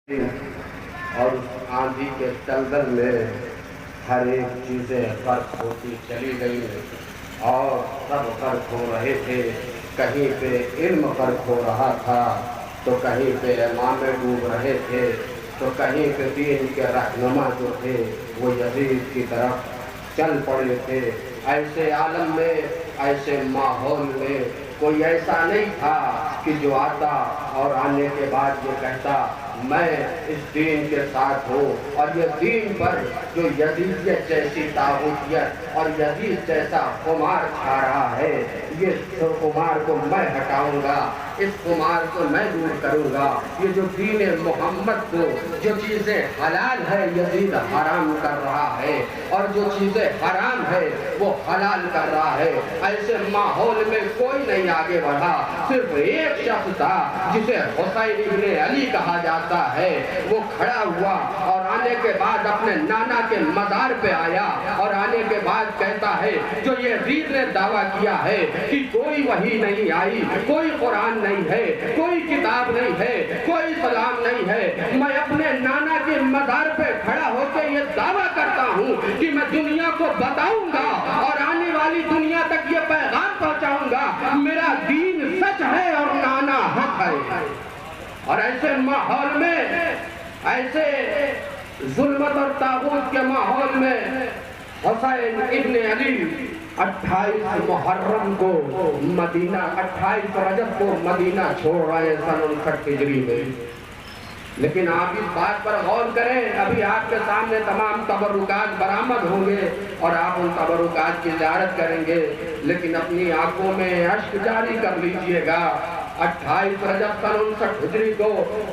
اور اس آندھی کے دلدل میں ہر ایک چیزیں غرق ہوتی چلی گئی اور سب غرق ہو رہے تھے. کہیں پہ علم غرق ہو رہا تھا تو کہیں پہ امامے ڈوب رہے تھے تو کہیں پہ دین کے رہنما جو تھے وہ یزید کی طرف چل پڑے تھے. ایسے عالم میں، ایسے ماحول میں کوئی ایسا نہیں تھا کہ جو آتا اور آنے کے بعد یہ کہتا میں اس دین کے ساتھ ہوں، اور یہ دین پر جو یزیدیت جیسی طاغوتیت اور یزید جیسا خمار کھا رہا ہے، یہ خمار کو میں ہٹاؤں گا، اس خمار کو میں دور کروں گا. یہ جو دین محمد کو جو چیزیں حلال ہے یزید حرام کر رہا ہے، اور جو چیزیں حرام ہے وہ حلال کر رہا ہے. ایسے ماحول میں کوئی نہیں آگے بڑھا، صرف ایک شخص تھا جسے حسین ابن علی کہا جاتا ہے. وہ کھڑا ہوا اور آنے کے بعد اپنے نانا کے مزار پہ آیا اور آنے کے بعد کہتا ہے جو یزید نے دعویٰ کیا ہے کہ کوئی وحی نہیں آئی، کوئی قرآن نہیں ہے، کوئی کتاب نہیں ہے، کوئی سلام نہیں ہے، میں اپنے نانا کے مزار پہ کھڑا ہو کے یہ دعویٰ کرتا ہوں کہ میں دنیا کو بتاؤں گا اور آنے والی دنیا تک یہ پیغام پہنچاؤں گا میرا دین سچ ہے اور نانا حق ہے. اور ایسے ماحول میں، ایسے ظلمت اور طاغوت کے ماحول میں حسین ابن علی 28 محرم کو مدینہ، 28 رجب کو مدینہ چھوڑ رہے ہیں سن 59 ہجری میں. لیکن آپ اس بات پر غور کریں، ابھی آپ کے سامنے تمام تبرکات برآمد ہوں گے اور آپ ان تبرکات کی زیارت کریں گے، لیکن اپنی آنکھوں میں اشک جاری کر لیجئے گا. 28 رجب سن 59 ہجری کو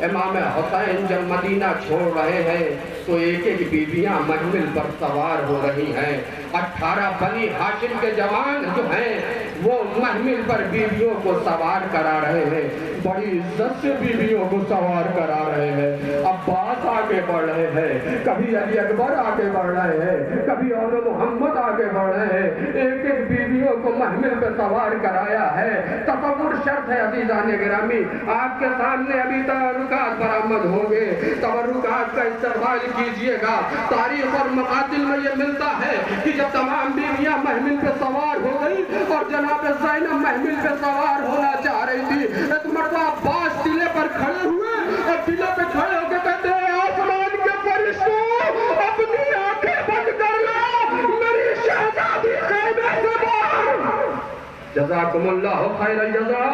امام حسین جب مدینہ چھوڑ رہے ہیں تو ایک ایک بیویاں محمل پر سوار ہو رہی ہیں. 18 بنی ہاشم کے جوان جو ہیں وہ محمل پر بیویوں کو سوار کرا رہے ہیں، بڑی عزت سے بیویوں کو سوار کرا رہے ہیں. عباس آگے بڑھ رہے ہیں، کبھی علی اکبر آگے بڑھ رہے ہیں، کبھی اور محمد آگے بڑھ رہے ہیں. ایک ایک بیویوں کو محمل پہ سوار کرایا ہے. تصور شرط ہے عزیزان گرامی، آپ کے سامنے ابھی تبرکات برآمد ہوں گے، تبرکات کا استقبال کیجئے گا. تاریخ اور مقاتل میں یہ ملتا ہے کہ جب تمام بیویاں محمل پہ سوار ہو گئی اور جناب زینب محمل پہ سوار ہونا چاہ رہی تھی، ایک مرتبہ عباس ٹلے پر کھڑے ہوئے اور ٹلے پہ کھڑے ہو کے کہتے ہیں آسمان کے فرشتوں اپنی آنکھیں بند کر لو، میری شہزادی خیمے سے باہر. جزاکم اللہ خیر الجزا،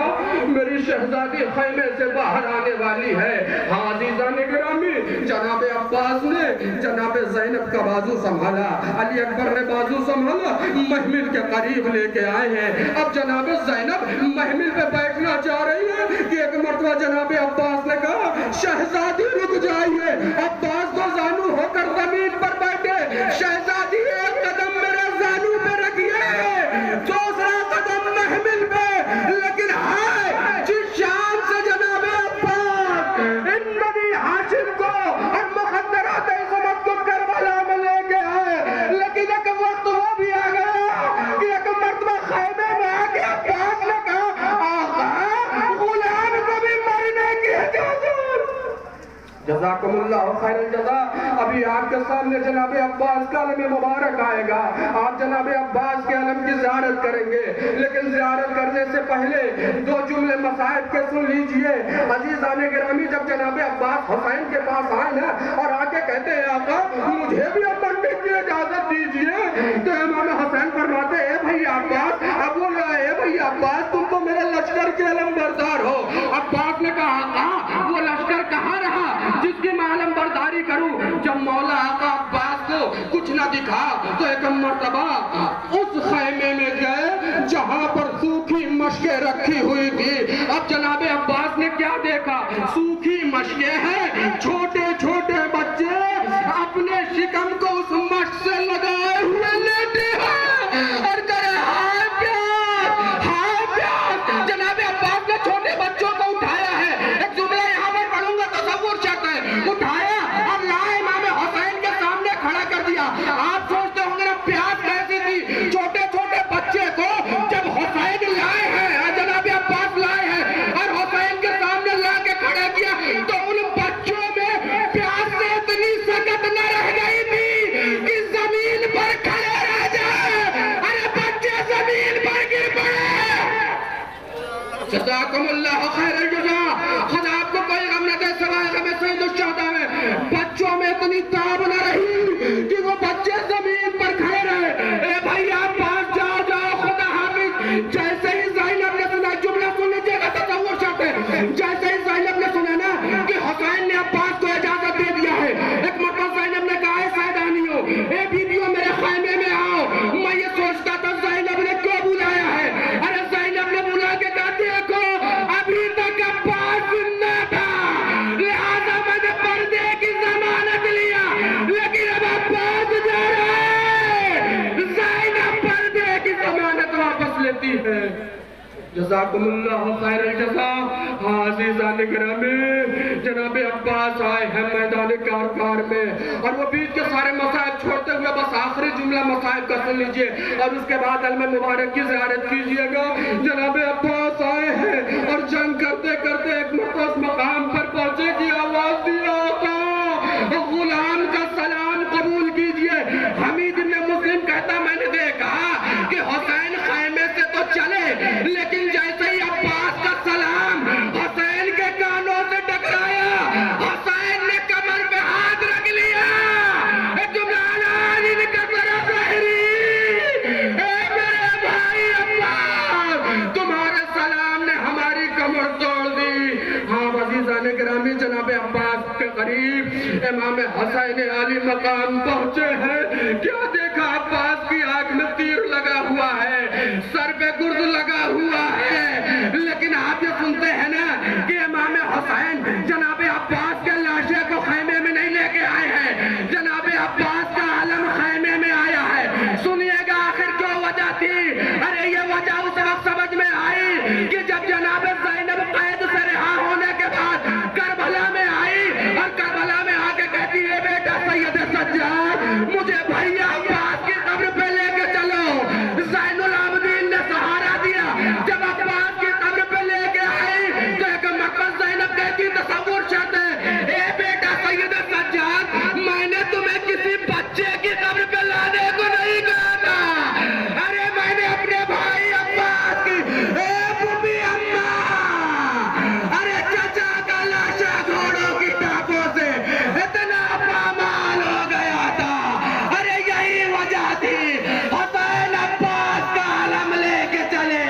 میری شہزادی خیمے سے باہر آنے والی ہے. ہاں عزیزان گرامی، جناب عباس نے جناب زینب کا بازو سنبھالا، علی اکبر نے بازو سنبھالا، محمل کے قریب لے کے آئے ہیں. اب جناب زینب محمل پہ بیٹھنا چاہ رہی ہے کہ ایک مرتبہ جناب عباس نے کہا شہزادی رک جائیے. عباس تو زانو ہو کر زمین پر بیٹھے، شہزادی ایک قدم میرے زانو پہ رکھیے، دوسرا قدم محمل پہ. لیکن ہائے جس شان سے جناب عباس ان بنی ہاشم کو اور مخدرات عظمت کو کربلا میں لے کے آئے، لیکن ایک وقت وہ بھی آ گیا کہ ایک مرتبہ خیمے میں آ کے عباس نے کہا آقا غلام کو بھی مرنے کی اجازت. جزاکم اللہ خیر الجزا. ابھی آپ کے سامنے جناب عباس کا علم مبارک آئے گا، آپ جناب عباس کے علم کی زیارت کریں گے، لیکن زیارت کرنے سے پہلے دو جملے مصائب کے سن لیجئے. عزیزان گرامی، جب جناب عباس حسین کے پاس آئے نا اور آ کے کہتے ہیں آقا مجھے بھی اب مرنے کی اجازت دیجئے، تو امام حسین فرماتے اے بھائی عباس، اب وہ اے بھائی عباس تم تو میرے لشکر کے علم بردار ہو. عباس نے کہا آقا وہ لشکر کہاں رہا جس کی میں علم برداری کروں. جب مولا آقا عباس کو کچھ نہ دکھا تو ایک مرتبہ اس خیمے میں گئے جہاں پر سوکھی مشکیں رکھی ہوئی تھی. اب جناب عباس نے کیا دیکھا؟ سوکھی مشکیں ہیں، چھوٹے چھوٹے بچے اپنے شکم کو اس مشک سے لگائے ہوئے لیٹے ہیں اور کہے ہائے پیاس، ہائے پیاس. جناب عباس نے چھوٹے بچوں کو اٹھایا ہے، ایک جملہ یہاں پر پڑھوں گا تصور چاہتا ہے، اٹھایا اور لائے امام حسین کے سامنے کھڑا کر دیا. آپ سوچتے ہوں گے نا پیاس کیسی تھی؟ چھوٹے چھوٹے بچے کو جب حسین لائے ہیں، جناب عباس لائے ہیں اور حسین کے سامنے لا کے کھڑا کیا تو ان بچوں میں جزاکم اللہ خیر الجزا. خدا آپ کو کوئی غم نہ دے سوائے غم سید الشہداء میں. بچوں میں اتنی تاب نہ رہی کہ وہ بچے زمین پر کھڑے رہے. اے بھائی آپ پاس جاؤ جاؤ خدا حافظ. جیسے ہی زینب نے سنا, جملہ سن لیجیے گا تصور چاہتے ہیں, جیسے ہی زینب نے سنا نا کہ حسین نے عباس کو اجازت دے دیا ہے, ایک مرتبہ زینب نے کہا ہے سیدانیوں, اے بیویوں میرے خیمے میں آؤ. میں یہ سوچتا تھا زینب نے کیوں بلایا ہے. ارے زینب نے بلا کے کہا دیکھو ابھی تک عباس زندہ تھا, لہذا میں نے پردے کی ضمانت لیا, لیکن اب عباس جا رہا ہے. زینب پردے کی ضمانت واپس لیتی ہے. جزاکم اللہ خیر الجزا. عزیزان گرامی, جناب عباس آئے ہیں میدان کارکار میں, اور وہ بیچ کے سارے مصائب چھوڑتے ہوئے بس آخری جملہ مصائب کا سن لیجئے, اور اس کے بعد علم مبارک کی زیارت کیجئے گا. جناب عباس آئے ہیں اور جنگ کرتے کرتے ایک مرتبہ اس مقام پر پہنچے کی آواز دیا آقا غلام کا سلام قبول کیجئے. حمید بن مسلم کہتا میں نے دیکھا کہ حسین خیمے سے تو چلے, لیکن جیسے ہی عباس کا سلام حسین کے کانوں سے ٹکرایا, حسین نے کمر پہ ہاتھ رکھ لیا. جملہ نکل ظاہری, اے میرے بھائی عباس, تمہارے سلام نے ہماری کمر توڑ دی. ہاں عزیزان گرامی, جناب عباس کے قریب امام حسین علی مقام پہنچے ہیں. کیا دیکھا, عباس کی آنکھ میں تیر لگا ہوا ہے, سر پہ گرد لگا ہوا ہے, لیکن آپ یہ سنتے ہیں نا کہ امام حسین جناب عباس کے لاشے کو خیمے میں نہیں لے کے آئے ہیں, جناب عباس کا علم خیمے میں آیا ہے. سنیے گا آخر کیوں وجہ تھی. ارے یہ وجہ اس وقت سمجھ میں آئی کہ جب جناب زینب قید سے رہا ہونے کے بعد کربلا میں آئی, اور کربلا میں آ کے کہتی ہے بیٹا سید سجاد مجھے بھیا عباس کی قبر پہ لے کے چلو. زین العابدین نے سہارا دیا. جب عباس کی قبر پہ لے کے آئی تو ایک مرتبہ زینب کہتی تصور چاہتے ہیں, اے بیٹا سید سجاد میں نے تمہیں کسی بچے کی قبر پہ لانے کو نہیں کہا تھا. ارے میں نے اپنے بھائی عباس کی, اے بوبی اماں, ارے چچا کا لاشا گھوڑوں کی ٹاپوں سے اتنا پامال ہو گیا تھا. ارے یہی وجہ تھی حسین عباس کا علم لے کے چلے.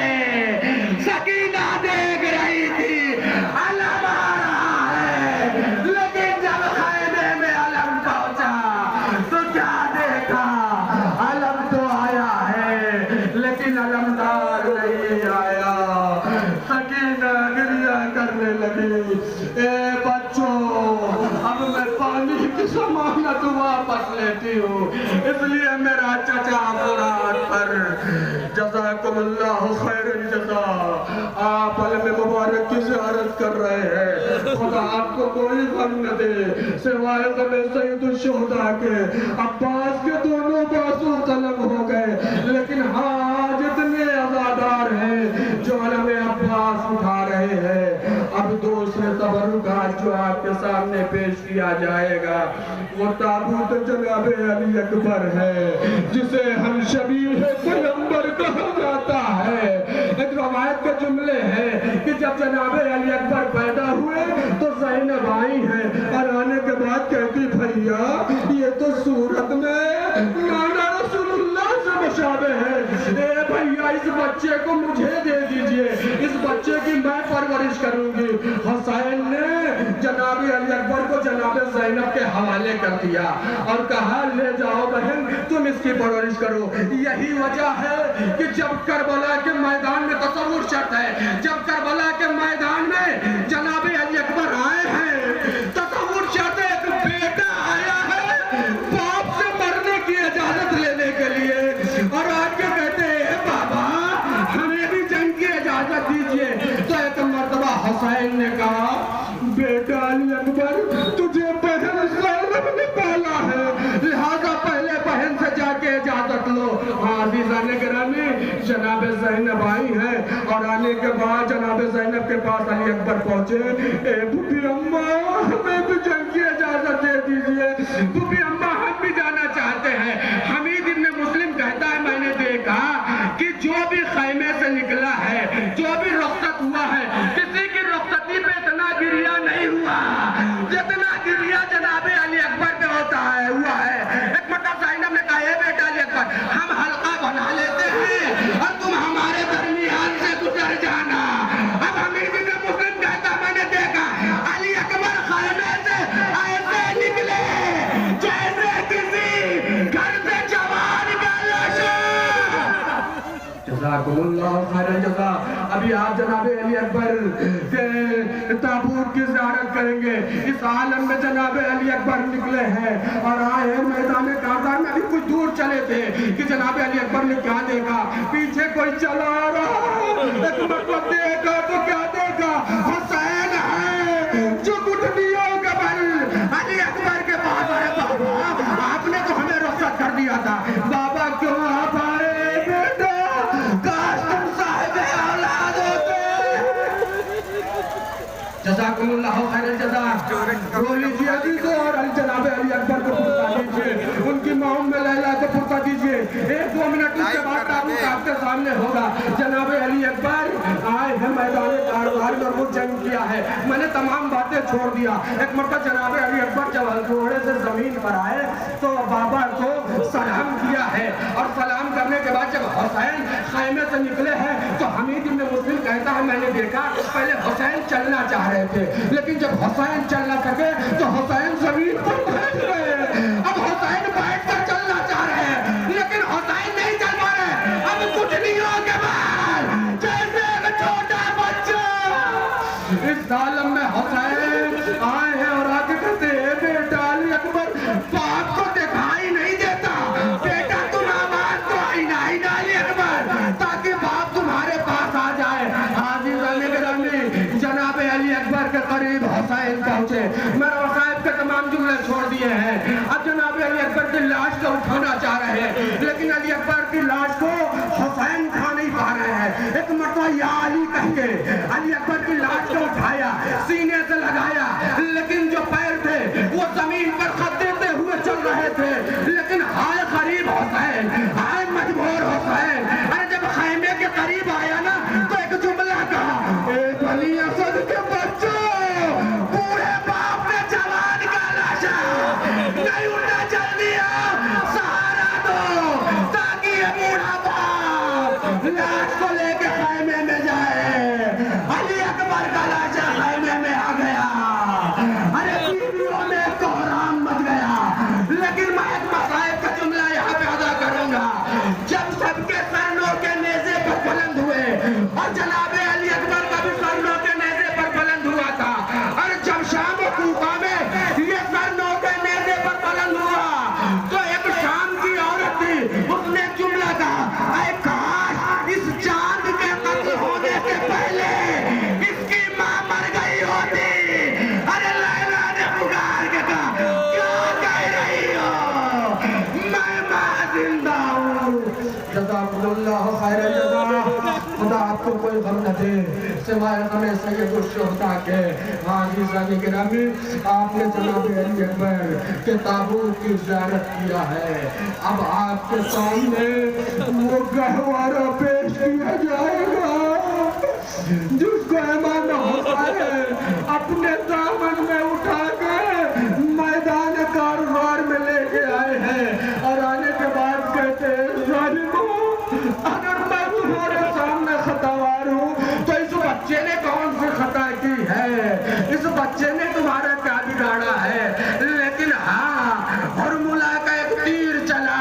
سکینہ دیکھ رہی تھی علم آ رہا ہے, لیکن جب خیمے میں علم پہنچا تو کیا دیکھا, علم تو آیا ہے لیکن علمدار نہیں آیا. سکینہ گریہ کرنے لگی, اے بچوں اب میں پانی کی ضمانت واپس لیتی ہوں, اس لیے میرا چچا مراد پر. جزاکم اللہ خیر الجزا. آپ علم مبارک کی زیارت کر رہے ہیں, خدا آپ کو کوئی غم نہ دے سوائے غم سید الشہداء کے. عباس کے دونوں بازو قلم ہو گئے, لیکن آج اتنے عزادار ہیں جو علم عباس اٹھا رہے ہیں. اب دوسرے تبرکات جو آپ کے سامنے پیش کیا جائے گا وہ تابوت جناب علی اکبر ہے, جسے ہم شبیہ پیغمبر کہا جاتا ہے. ایک روایت کے جملے ہیں کہ جب جناب علی اکبر پیدا ہوئے تو زینب آئی ہیں, اور آنے کے بعد کہتی بھیا یہ تو صورت میں نانا رسول اللہ سے مشابہ ہے, اے بھیا اس بچے کو مجھے دے دیجئے, اس بچے کی میں پرورش کروں گی. حسین نے جناب علی اکبر کو جناب زینب کے حوالے کر دیا اور کہا لے جاؤ بہن تم اس کی پرورش کرو. یہی وجہ ہے کہ جب کربلا کے میدان میں تصور شرط ہے, جب کربلا کے میدان میں جناب علی اکبر آئے ہیں تصور شرط ہے, ایک بیٹا آیا ہے باپ سے مرنے کی اجازت لینے کے لیے, اور آج کے کہتے ہیں بابا ہمیں بھی جنگ کی اجازت دیجئے. تو ایک مرتبہ حسین نے کہا بیٹا علی اکبر تجھے بہن زینب نے پالا ہے, لہذا پہلے بہن سے جا کے اجازت لو. عزیزان گرامی, جناب زینب آئی ہیں, اور آنے کے بعد جناب زینب کے پاس علی اکبر پہنچے, اے بھوپی اماں ہمیں بھی جنگ کی اجازت دے دیجئے. بھوپی اماں ہم بھی جانا چاہتے ہیں. حمید بن مسلم کہتا ہے میں نے دیکھا کہ جو بھی خیمے سے نکلا ہے, جو بھی رخصت ہوا ہے, گریا جناب علی اکبر پہ ہوتا ہے ہوا ہے. ایک مرتبہ زینب نے کہا اے بیٹا علی اکبر ہم حلقہ بنا لیتے ہیں اور تم ہمارے درمیان سے گزر جانا. اب امیر بن مسلم کہتا میں نے دیکھا علی اکبر خیمے سے ایسے نکلے جیسے کسی گھر سے جوان کا لاشا. جزاکم اللہ خیر جزا. ابھی آپ جناب علی اکبر کے تابوت کی زیارت کریں گے. اس عالم میں جناب علی اکبر نکلے ہیں اور آئے ہیں میدان کارزار میں. ابھی کچھ دور چلے تھے کہ جناب علی اکبر نے کیا دیکھا, پیچھے کوئی چلا آ رہا. ایک مرتبہ دیکھا تو کیا دیکھا, حسین ہے جو گھٹنیوں کا بل علی اکبر کے پاس آئے. بابا آپ نے تو ہمیں رخصت کر دیا تھا, بابا کیوں آپ آئے بیٹا, کاش تم صاحب اولاد ہوتے. جزاکم اللہ خیر الجزا. رو لیجیے عزیزو اور جناب علی اکبر کو پرتا دیجیے, ان کی مہم میں لیلا کو پرتا دیجیے. 1-2 منٹ اس کے بعد تابوت آپ کے سامنے ہوگا. جناب علی اکبر آئے ہیں میدان کارزار میں اور وہ جنگ کیا ہے. میں نے تمام باتیں چھوڑ دیا. ایک مرتبہ جناب علی اکبر جب گھوڑے سے زمین پر آئے تو بابا کو سلام کیا ہے اور سلام کرنے کے بعد جب حسین خیمے سے نکلے ہیں تو حمید بن مسلم کہتا ہے میں نے دیکھا پہلے حسین چلنا چاہ رہے تھے لیکن جب حسین چل نہ سکے تو حسین زمین پر بیٹھ گئے. اب حسین بیٹھ کر چلنا چاہ رہے ہیں لیکن حسین نہیں چل پا رہے. اب گھٹنیوں کے بعد جیسے ایک چھوٹا بچہ اس عالم میں حسین آئے ہیں اور آگے کہتے ہیں بیٹا علی اکبر باپ کو دکھائی نہیں دیتا, بیٹا تم آواز تو آئی نہ علی اکبر تاکہ باپ تمہارے پاس آ جائے. عزیزان گرامی جناب علی اکبر کے قریب حسین پہنچے. میں صاحب کے تمام جملے چھوڑ دیے ہیں. اب جناب علی اکبر کی لاش کو اٹھانا چاہ رہے ہیں لیکن علی اکبر کی لاش کو حسین اٹھا نہیں پا رہے ہیں. ایک مرتبہ یا علی کہہ کے علی اکبر کی لاش کو اٹھایا, سینے سے لگایا, لیکن جو پیر تھے وہ زمین پر خط دیتے ہوئے چل رہے تھے. لیکن ہائے قریب حسین, ہائے مجبور حسین. ارے جب خیمے کے قریب آیا نا تو ایک جملہ کہا اے بنی اسد کے بچوں, بوڑھے باپ نے جوان کا لاشا نہیں اٹھنا چل دیا, سہارا دو تاکہ یہ بوڑھا باپ لاش کو لے کے خیمے میں جائے. علی اکبر کا لاشا خیمے میں آ گیا. ارے بیویوں میں کوہرام مچ گیا. لیکن میں ایک مصائب کا جملہ یہاں پہ ادا کروں گا. جب سب کے سر نو کے نیزے پر بلند ہوئے اور جناب علی اکبر کا بھی سر نو کے نیزے پر بلند ہوا تھا, اور جب شام و کوفہ میں یہ سر نو کے نیزے پر بلند ہوا تو ایک شام کی عورت تھی, اس نے جملہ کہا اے کاش اس چاند کے قتل ہونے سے پہلے اس کی ماں مر گئی ہوتی. ارے لیلا نے پکار کے کہا کیا کہہ رہی ہو, میں ماں زندہ ہوں. جزاکم اللہ خیر الجزا. خدا آپ کو کوئی غم نہ دے سوائے غم سید الشہداء کے. عزیزان گرامی آپ نے جناب علی اکبر کے تابوت کی زیارت کیا ہے. اب آپ کے سامنے وہ گہوارہ پیش کیا جائے گا جس کو امام حسین اپنے دامن میں اٹھا کے میدان کارزار میں لے کے آئے ہیں اور آنے کے بعد کہتے ہیں ظالموں, اگر میں تمہارے سامنے خطاوار ہوں تو اس بچے نے کون سی خطا کی ہے, اس بچے نے تمہارا کیا بگاڑا ہے. لیکن ہاں ہرملا کا ایک تیر چلا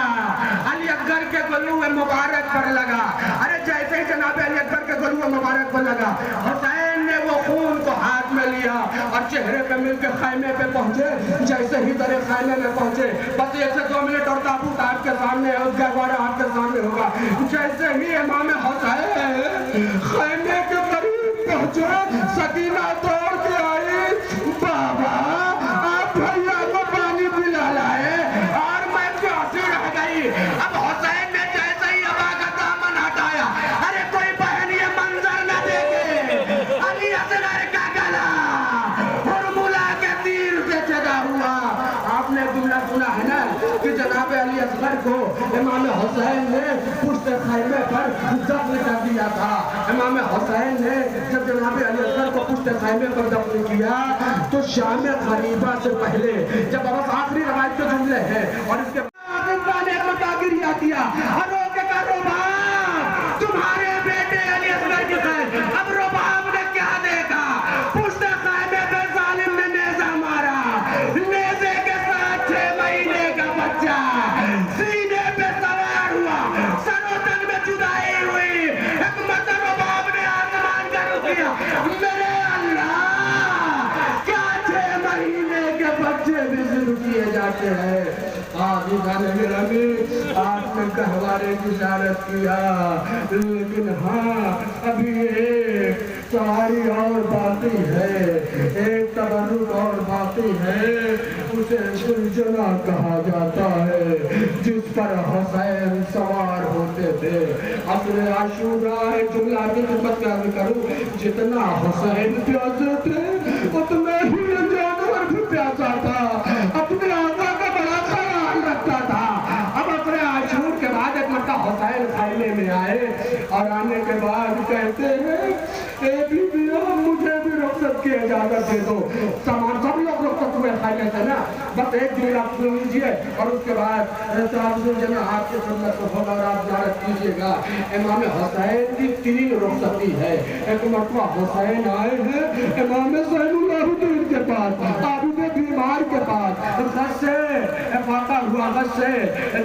علی اکبر کے گلو مبارک پر لگا. ارے جیسے ہی جناب علی اکبر کے گلو مبارک پر لگا حسین نے وہ خون کو ہاتھ میں لیا اور چہرے پہ مل کے خیمے پہ پہنچے. جیسے ہی در خیمے میں پہنچے بس 1 سے 2 منٹ اور تابوت آپ کے سامنے ہے, اس گہوارہ آپ کے سامنے ہوگا. جیسے ہی امام حسین خیمے کے قریب پہنچے سکینہ دوڑ کے آئی, بابا آپ بھیا کو پانی پلا لائے اور میں پیاسی رہ گئی. اب حسین نے جیسے ہی ابا کا دامن ہٹایا, ارے کوئی بہن یہ منظر نہ دیکھے, علی اصغر کا گلا ہرملا کے تیر سے چلا ہوا. آپ نے جملہ سنا ہے نا کہ جناب علی اصغر کو امام حسین نے پشت خیمے پر دفن کر دیا تھا۔ امام حسین نے جب جناب علی اصغر کو پشت خیمے پر دفن کیا تو شام غریبہ سے پہلے، جب بس آخری روایت کے جملے ہیں اور اس کے تمہارے بیٹے علی اصغر کی خیر، اب رباب نے کیا دیکھا؟ پشت خیمے پہ ظالم نے نیزہ مارا، نیزے کے ساتھ 6 مہینے کا بچہ سینے پہ سوار ہوا، سر و تن میں جدائی ہوئی، حکمت رباب نے آسمان کا رخ کیا، میرے اللہ کیا 6 مہینے کے بچے بھی ذبح کیے جاتے ہیں؟ آپ نے گہوارے کی اشارت کیا، لیکن ہاں ابھی ایک سواری اور باقی ہے، ایک تبرک اور باقی ہے، اسے سلجنا کہا جاتا ہے، جس پر حسین سوار ہوتے تھے۔ اصل عاشورہ ایک جملہ آپ کی خدمت میں عرض کروں، جتنا حسین پیاسے تھے اتنا ہی جانور بھی پیاسا تھا، اپنے آقا کا بڑا خیال رکھتا تھا۔ اب اپنے عاشور کے بعد ایک مرتبہ حسین خیمے میں آئے اور آنے کے بعد کہتے ہیں اے بی بیاں مجھے بھی رخصت کی اجازت دے دو۔ سامان سب لوگ رخصت ہوئے خیمے سے نا، بس ایک جملہ سن لیجیے اور اس کے بعد آپ کے سنت کو کھولا اور آپ زیارت کیجیے گا۔ امام حسین کی 3 رخصتی ہے۔ ایک مرتبہ حسین آئے ہیں امام زین العابدین کے پاس، عابد بیمار کے پاس، غش سے افاقہ ہوا، غش سے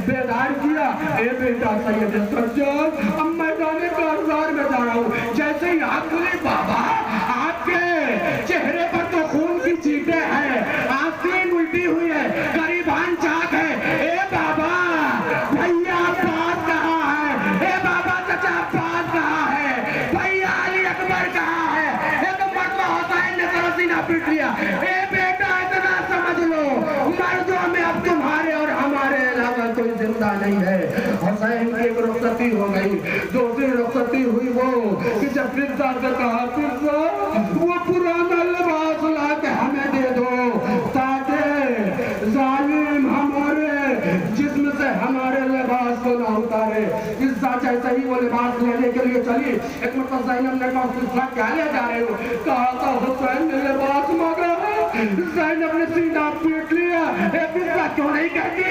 بیدار کیا، اے بیٹا سید سرجان اب میدان کارزار میں جا رہا ہوں۔ جیسے ہی آپ کھلی بابا آپ کے چہرے پر تو خون کی چیٹیں ہیں، آستین الٹی ہوئی ہے، گریبان چاک ہے، اے بابا بھیا عباس کہاں ہے؟ اے بابا چچا عباس کہاں ہے؟ بھیا علی اکبر کہاں ہے؟ ایک مرتبہ حسین نے سرسینہ پیٹ لیا، اے بیٹا اتنا سمجھ لو مردوں میں اب تمہارے اور ہمارے علاوہ کوئی زندہ نہیں ہے۔ حسین کی ایک رخصتی ہو گئی، دوسری رخصتی ہوئی وہ کہ جب فضہ سے کہا فضہ وہ پرانا لباس لا کے ہمیں دے دو تاکہ ظالم ہمارے جسم سے ہمارے لباس کو نہ اتارے۔ فضہ جیسے ہی وہ لباس لینے کے لیے چلی، ایک مرتبہ زینب نے کہا فضہ کیا لے جا رہے ہو؟ کہا تھا حسین نے لباس مانگا ہے۔ زینب نے سینہ پیٹ لیا، اے فضہ کیوں نہیں کہتی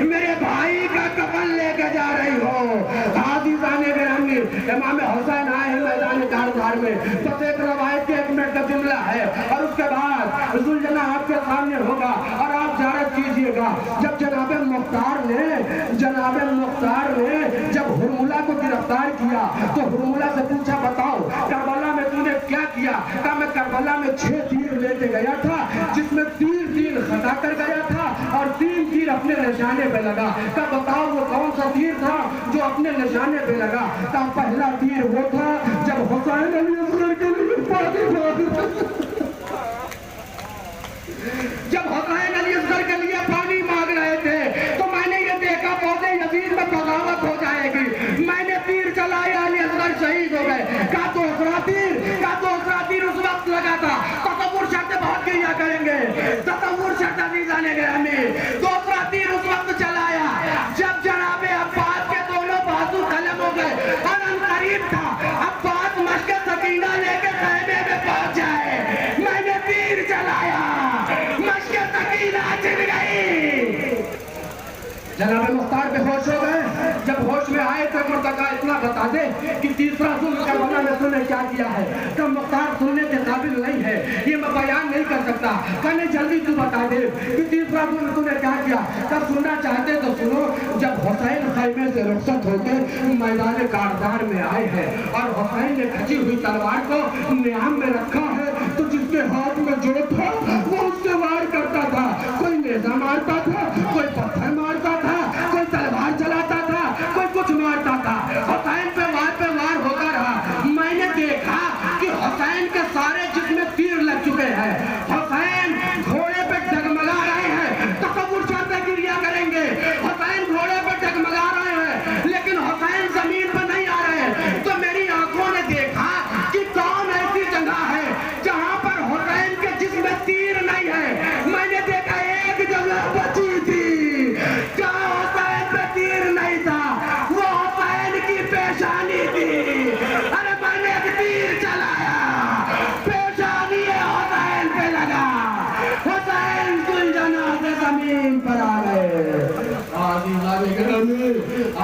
میرے بھائی کا کفن لے کے جا رہی ہو؟ عزیزان گرامی امام حسین آئے ہیں میدان کارزار میں، بس ایک روایت کے 1 منٹ کا جملہ ہے اور اس کے بعد ذوالجلال آپ کے سامنے ہوگا اور آپ زیارت کیجئے گا۔ جب جناب مختار نے جب ہرملہ کو گرفتار کیا تو ہرملہ سے پوچھا بتاؤ کربلا میں تُو نے کیا کیا؟ کہا میں کربلا میں 6 تیر لے کے گیا تھا، جس میں 3 خطا کر گیا تھا اور 3 تیر اپنے نشانے پہ لگا۔ کہا بتاؤ وہ کون سا تیر تھا جو اپنے نشانے پہ لگا؟ کہا پہلا تیر وہ تھا جب حسین علی اصغر کے لیے پانی مانگ جب حسین علی اصغر کے لیے پانی مانگ رہے تھے تو میں نے یہ دیکھا پودے یزید میں بغاوت ہو جائے گی، میں نے تیر چلایا، علی اصغر شہید ہو گئے۔ کہا دوسرا تیر اس وقت لگا تھا، تصور شرط بہت گریا کریں گے، تصور شرط عزیزان گرامی، دوسرا تیر اس وقت چلایا جب جناب عباس کے دونوں بازو قلم ہو گئے اور ان قریب تھا عباس مشق سکینہ لے کے خیمے میں پہنچ جائے، میں نے تیر چلایا، مشق سکینہ چل گئی۔ جناب مختار بے ہوش ہو گئے، جب ہوش میں آئے تو مرتقا اتنا بتا دے کہ تیسرا ظلم کربلا میں تُو نے کیا کیا ہے؟ کہ مختار سننے کے قابل نہیں ہے، یہ میں بیان نہیں کر سکتا، کہنے جلدی تو بتا دے کہ تیسرا ظلم تُو نے کیا کیا؟ کہ سننا چاہتے تو سنو، جب حسین خیمے سے رخصت ہو کے میدان کارزار میں آئے ہیں اور حسین نے کھچی ہوئی تلوار کو نیام میں رکھا ہے تو جس کے ہاتھ میں جو تھا وہ اس سے وار کرتا تھا، کوئی نیزہ مارتا تھا، کوئی پتھر مارتا تھا، کوئی تلوار چلاتا تھا، کوئی کچھ مارتا تھا، حسین پہ وار ہوتا رہا۔ میں نے دیکھا کہ حسین کے سارے جسم میں تیر لگ چکے ہیں، حسین گھوڑے پہ ڈگمگا رہے ہیں، تصور چاہتے گریا کریں گے، حسین گھوڑے پہ ڈگمگا رہے ہیں لیکن حسین زمین پہ نہیں آ رہے ہیں۔ تو میری آنکھوں نے دیکھا کہ کون ایسی جگہ ہے جہاں پر حسین کے جسم میں تیر نہیں ہے، میں نے دیکھا ایک جگہ بچی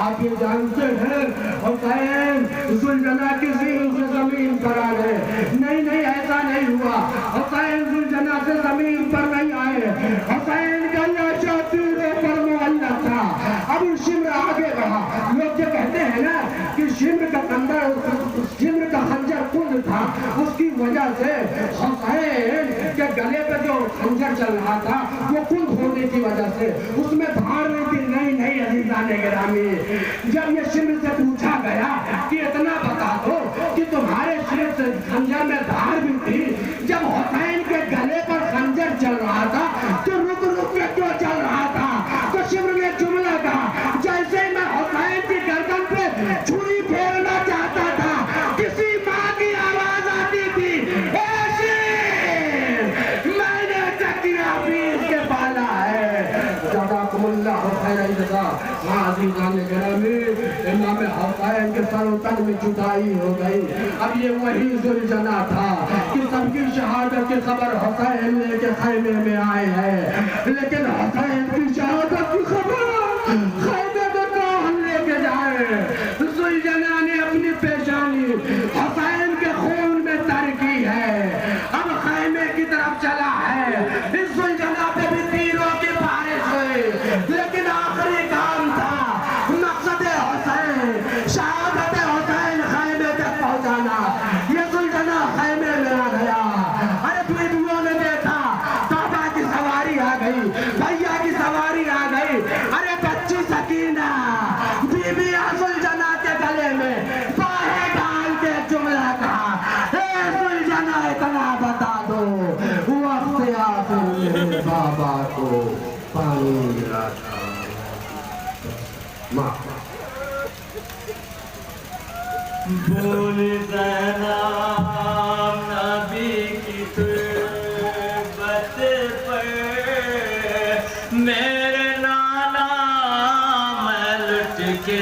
آپ یہ جانتے ہیں حسین ذوالجناح کی زین سے زمین پر آ گئے؟ نہیں ایسا نہیں ہوا. حسین ذوالجناح سے زمین پر نہیں آئے. حسین کا لاشا تیروں پر معلق تھا. اب شمر آگے بڑھا. لوگ یہ کہتے ہیں نا کہ شمر کا خنجر کند تھا، اس کی وجہ سے حسین کے گلے پہ جو خنجر چل رہا تھا وہ کند ہونے کی وجہ سے اس میں دھار نہیں تھی. نہیں عزیزان گرامی، جب یہ شمر سے پوچھا گیا کہ اتنا بتا دو کہ تمہارے شمر سے خنجر میں دھار بھی تھی، جب حسین کے گلے پر خنجر چل رہا تھا تو رک کے کیوں چل رہا تھا؟ تو شمر نے جملہ کہا، جیسے میں حسین کی گردن پہ چھری پھیرنا چاہتا تھا کسی ماں کی آواز آتی تھی، اے شیر میں نے تکیہ پیس کے پالا ہے. جزاکم اللہ خیر الجزا. ہاں عزیزان گرامی، امام حسین کے سر و تن میں جدائی ہو گئی. اب یہ وہی ذوالجناح تھا کہ سب کی شہادت کی خبر حسین لے کے خیمے میں آئے ہیں، لیکن حسین کی شہادت کی خبر خیمے میں کون لے کے جائے؟ ذوالجناح نے اپنی پیشانی حسین کے خون میں تر کی ہے، اب خیمے کی طرف چلا ہے. اس ذوالجناح پہ بھی تیروں کی بارش ہوئی، لیکن آخری کام تھا مقصد حسین، شہادت حسین خیمے تک پہنچانا. یہ ذوالجناح خیمے میں آ گیا. ارے بیویوں نے دیکھا بابا کی سواری آ گئی، بھیا کی سواری آ گئی. ارے بچی سکینہ بی بی ذوالجناح کے گلے میں باہیں ڈال کے جملہ کہا، اے ذوالجناح اتنا بتا دو وقت آخر میں بابا کو پانی ملا تھا. بھول زینب نبی کی تربت پر میرے نانا میں لٹ کے